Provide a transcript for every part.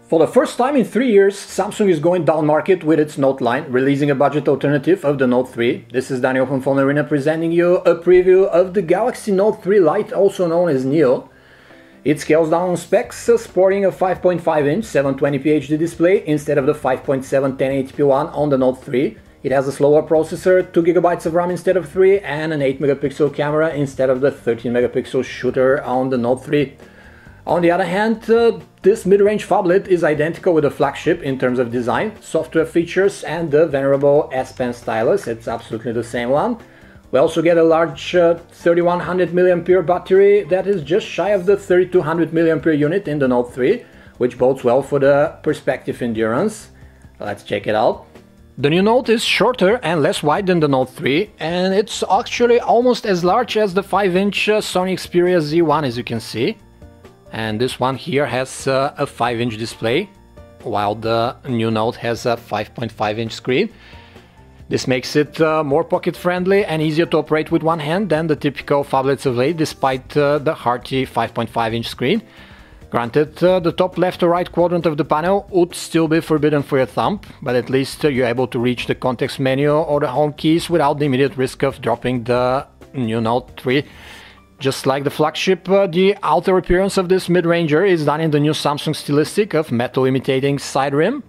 For the first time in 3 years, Samsung is going down market with its Note line, releasing a budget alternative of the Note 3. This is Daniel from PhoneArena presenting you a preview of the Galaxy Note 3 Lite, also known as Neo. It scales down on specs, sporting a 5.5-inch 720p HD display instead of the 5.7 1080p one on the Note 3. It has a slower processor, 2GB of RAM instead of 3, and an 8-megapixel camera instead of the 13-megapixel shooter on the Note 3. On the other hand, this mid-range phablet is identical with the flagship in terms of design, software features, and the venerable S Pen stylus. It's absolutely the same one. We also get a large 3100 mAh battery that is just shy of the 3200 mAh unit in the Note 3, which bodes well for the perspective endurance. Let's check it out. The new Note is shorter and less wide than the Note 3, and it's actually almost as large as the 5-inch Sony Xperia Z1, as you can see. And this one here has a 5-inch display, while the new Note has a 5.5-inch screen. This makes it more pocket-friendly and easier to operate with one hand than the typical phablets of late, despite the hearty 5.5-inch screen. Granted, the top left or right quadrant of the panel would still be forbidden for your thumb, but at least you're able to reach the context menu or the home keys without the immediate risk of dropping the new Note 3. Just like the flagship, the outer appearance of this mid-ranger is done in the new Samsung stylistic of metal imitating side rim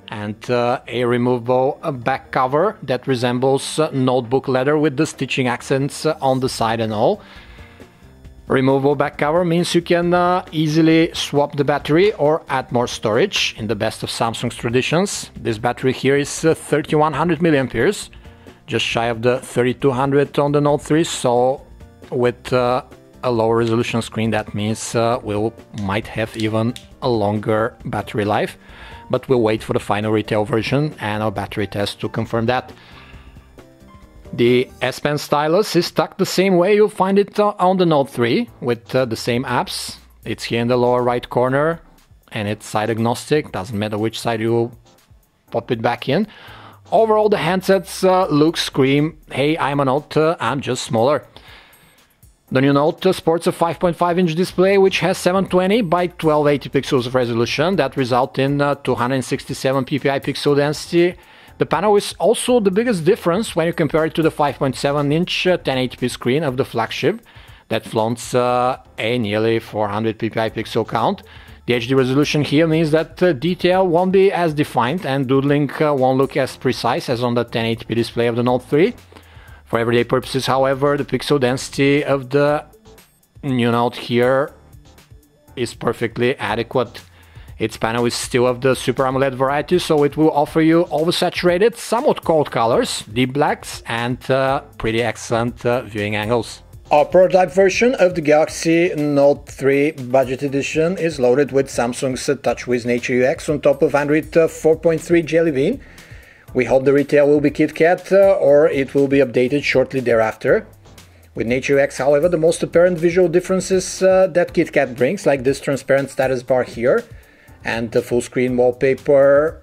and a removable back cover that resembles notebook leather with the stitching accents on the side and all. Removable back cover means you can easily swap the battery or add more storage in the best of Samsung's traditions. This battery here is 3100 mAh, just shy of the 3200 on the Note 3, so with a lower resolution screen, that means we might have even a longer battery life, but we'll wait for the final retail version and our battery test to confirm that. The S Pen stylus is tucked the same way you'll find it on the Note 3, with the same apps. It's here in the lower right corner and it's side agnostic, doesn't matter which side you pop it back in. Overall, the handsets look, scream, hey, I'm a Note, I'm just smaller. The new Note sports a 5.5-inch display which has 720 by 1280 pixels of resolution that result in 267 ppi pixel density. The panel is also the biggest difference when you compare it to the 5.7-inch 1080p screen of the flagship that flaunts a nearly 400 ppi pixel count. The HD resolution here means that detail won't be as defined and doodling won't look as precise as on the 1080p display of the Note 3. For everyday purposes, however, the pixel density of the new Note here is perfectly adequate. Its panel is still of the Super AMOLED variety, so it will offer you oversaturated, somewhat cold colors, deep blacks, and pretty excellent viewing angles. Our prototype version of the Galaxy Note 3 Budget Edition is loaded with Samsung's TouchWiz Nature UX on top of Android 4.3 Jelly Bean. We hope the retail will be KitKat or it will be updated shortly thereafter. With Nature UX, however, the most apparent visual differences that KitKat brings, like this transparent status bar here and the full screen wallpaper,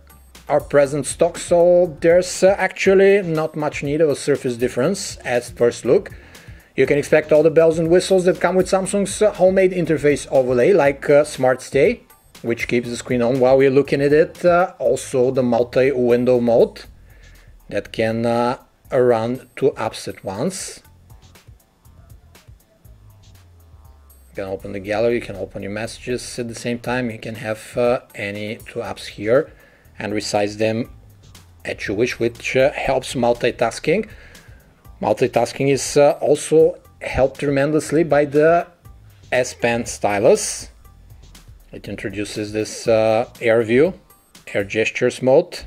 are present stock, so there's actually not much need of a surface difference at first look. You can expect all the bells and whistles that come with Samsung's homemade interface overlay, like Smart Stay, which keeps the screen on while we're looking at it. Also the multi-window mode that can run 2 apps at once. You can open the gallery, you can open your messages at the same time. You can have any 2 apps here and resize them at your wish, which helps multitasking. Multitasking is also helped tremendously by the S Pen stylus. It introduces this air view, air gestures mode.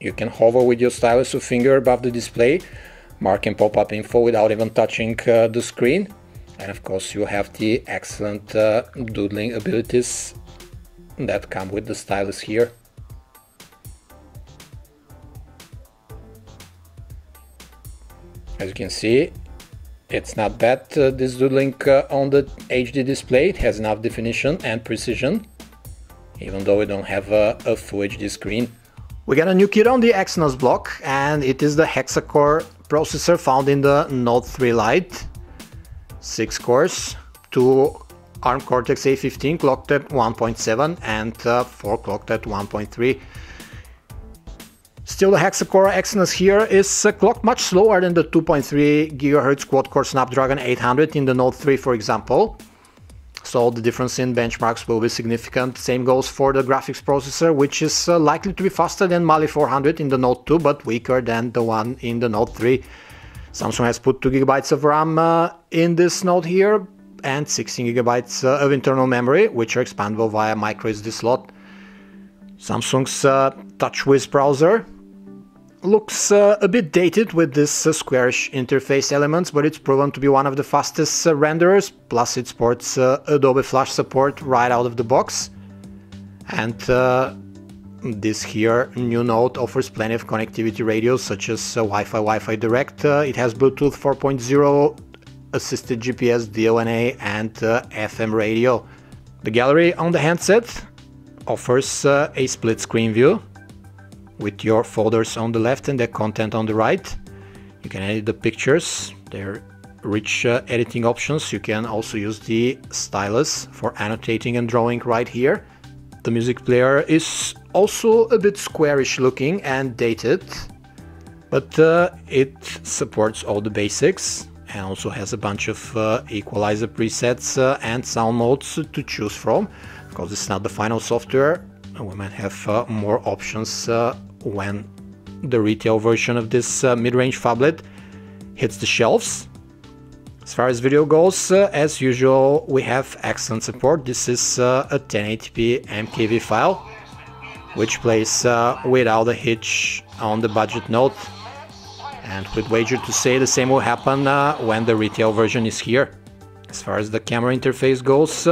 You can hover with your stylus or finger above the display, mark and pop-up info without even touching the screen. And of course you have the excellent doodling abilities that come with the stylus here. As you can see, it's not bad, this doodling on the HD display. It has enough definition and precision, even though we don't have a full HD screen. We got a new kit on the Exynos block, and it is the hexa-core processor found in the Note 3 Lite. 6 cores, 2 ARM Cortex-A15 clocked at 1.7 and 4 clocked at 1.3. Still, the hexa-core Exynos here is clocked much slower than the 2.3 GHz quad-core Snapdragon 800 in the Note 3, for example. So the difference in benchmarks will be significant. Same goes for the graphics processor, which is likely to be faster than Mali 400 in the Note 2, but weaker than the one in the Note 3. Samsung has put 2 GB of RAM in this Note here and 16 GB of internal memory, which are expandable via microSD slot. Samsung's TouchWiz browser looks a bit dated with this squarish interface elements, but it's proven to be one of the fastest renderers, plus it supports Adobe Flash support right out of the box. And this here new Note offers plenty of connectivity radios such as Wi-Fi, Wi-Fi Direct. It has Bluetooth 4.0, assisted GPS, DLNA and FM radio. The gallery on the handset offers a split screen view with your folders on the left and the content on the right. You can edit the pictures, they're rich editing options. You can also use the stylus for annotating and drawing right here. The music player is also a bit squarish looking and dated, but it supports all the basics and also has a bunch of equalizer presets and sound modes to choose from. Because it's not the final software, we might have more options when the retail version of this mid-range phablet hits the shelves. As far as video goes, as usual, we have excellent support. This is a 1080p MKV file, which plays without a hitch on the budget Note. And we'd wager to say the same will happen when the retail version is here. As far as the camera interface goes,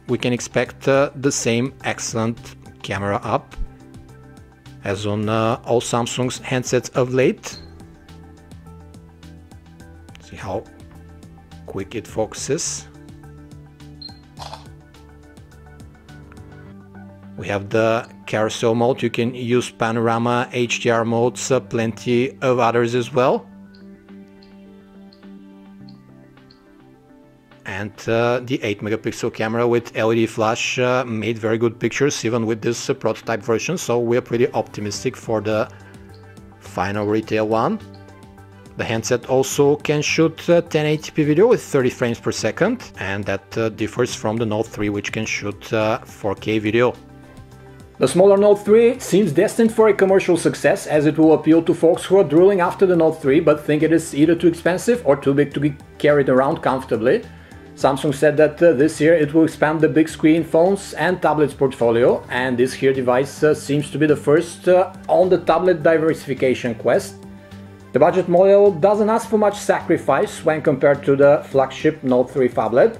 we can expect the same excellent camera up as on all Samsung's handsets of late. See how quick it focuses. We have the carousel mode. You can use panorama, HDR modes, plenty of others as well. And the 8 megapixel camera with LED flash made very good pictures even with this prototype version, so we're pretty optimistic for the final retail one. The handset also can shoot 1080p video with 30 frames per second, and that differs from the Note 3, which can shoot 4K video. The smaller Note 3 seems destined for a commercial success, as it will appeal to folks who are drooling after the Note 3 but think it is either too expensive or too big to be carried around comfortably. Samsung said that this year it will expand the big screen phones and tablets portfolio, and this here device seems to be the first on the tablet diversification quest. The budget model doesn't ask for much sacrifice when compared to the flagship Note 3 phablet.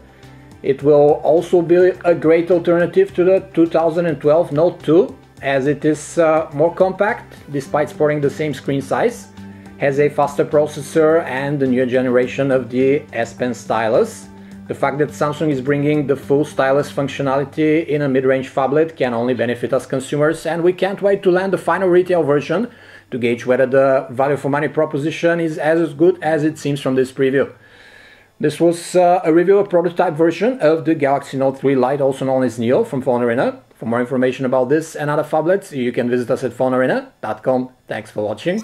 It will also be a great alternative to the 2012 Note 2, as it is more compact despite sporting the same screen size, has a faster processor and the newer generation of the S Pen stylus. The fact that Samsung is bringing the full stylus functionality in a mid-range phablet can only benefit us consumers, and we can't wait to land the final retail version to gauge whether the value for money proposition is as good as it seems from this preview. This was a review of a prototype version of the Galaxy Note 3 Lite, also known as Neo, from PhoneArena. For more information about this and other phablets, you can visit us at PhoneArena.com. Thanks for watching.